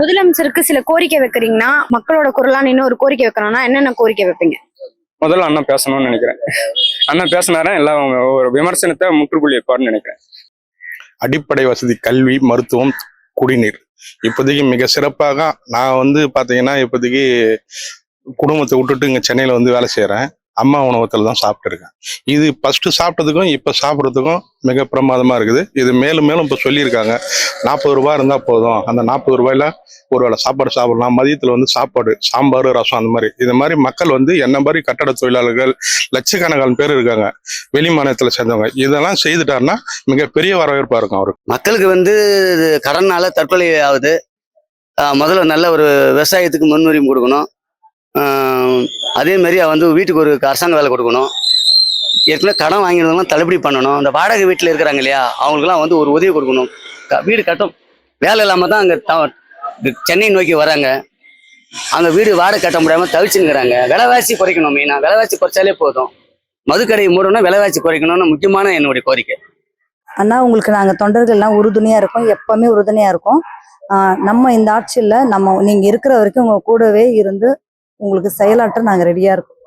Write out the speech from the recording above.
முதலமைச்சருக்கு சில கோரிக்கை வைக்கிறீங்கன்னா, மக்களோட குரலான இன்னொரு கோரிக்கை வைக்கணும்னா என்னென்ன கோரிக்கை வைப்பீங்க? முதல்ல அண்ணன் பேசணும்னு நினைக்கிறேன். அண்ணன் பேசினாரா எல்லாம் ஒரு விமர்சனத்தை முற்றுப்புள்ளி வைப்பார்னு நினைக்கிறேன். அடிப்படை வசதி, கல்வி, மருத்துவம், குடிநீர் இப்போதைக்கு மிக சிறப்பாக நான் பாத்தீங்கன்னா இப்போதைக்கு குடும்பத்தை விட்டுட்டு இங்க சென்னையில வேலை செய்யறேன். அம்மா உணவகத்துல தான் சாப்பிட்டு இருக்கேன். இது ஃபர்ஸ்ட் சாப்பிட்டதுக்கும் இப்ப சாப்பிட்றதுக்கும் மிக பிரமாதமா இருக்குது. இது மேலும் மேலும் இப்ப சொல்லியிருக்காங்க 40 ரூபாய் இருந்தா போதும், அந்த 40 ரூபாயில ஒரு வேளை சாப்பாடு சாப்பிடலாம். மதியத்துல சாப்பாடு, சாம்பார், ரசம், அந்த மாதிரி இது மாதிரி மக்கள் என்ன மாதிரி கட்டட தொழிலாளர்கள் லட்சக்கணக்கான பேர் இருக்காங்க, வெளி மாநிலத்துல சேர்ந்தவங்க. இதெல்லாம் செய்துட்டாருன்னா மிகப்பெரிய வரவேற்பா இருக்கும் அவருக்கு. மக்களுக்கு கடனால தற்கொலை ஆகுது. முதல்ல நல்ல ஒரு விவசாயத்துக்கு முன்னுரிமை கொடுக்கணும். அதே மாதிரி வீட்டுக்கு ஒரு அரசாங்க வேலை கொடுக்கணும். ஏற்கனவே கடன் வாங்கினவங்களாம் தள்ளுபடி பண்ணணும். அந்த வாடகை வீட்டில் இருக்கிறாங்க இல்லையா, அவங்களுக்குலாம் ஒரு உதவி கொடுக்கணும். வீடு கட்டும் வேலை இல்லாமல் தான் அங்கே சென்னை நோக்கி வராங்க. அங்கே வீடு வாடகை கட்ட முடியாமல் தவிச்சுங்கிறாங்க. விலைவாசி குறைக்கணும். மெயினாக விலைவாசி குறைச்சாலே போதும். மதுக்கடையை மூடணும், விலைவாசி குறைக்கணும்னு முக்கியமான என்னுடைய கோரிக்கை. அண்ணா, உங்களுக்கு நாங்கள் தொண்டர்கள்லாம் உறுதுணையாக இருக்கோம், எப்பவுமே உறுதுணையாக இருக்கோம். நம்ம இந்த ஆட்சியில் நீங்கள் இருக்கிற வரைக்கும் உங்கள் கூடவே இருந்து உங்களுக்கு செயலாற்ற நாங்கள் ரெடியாக இருக்கோம்.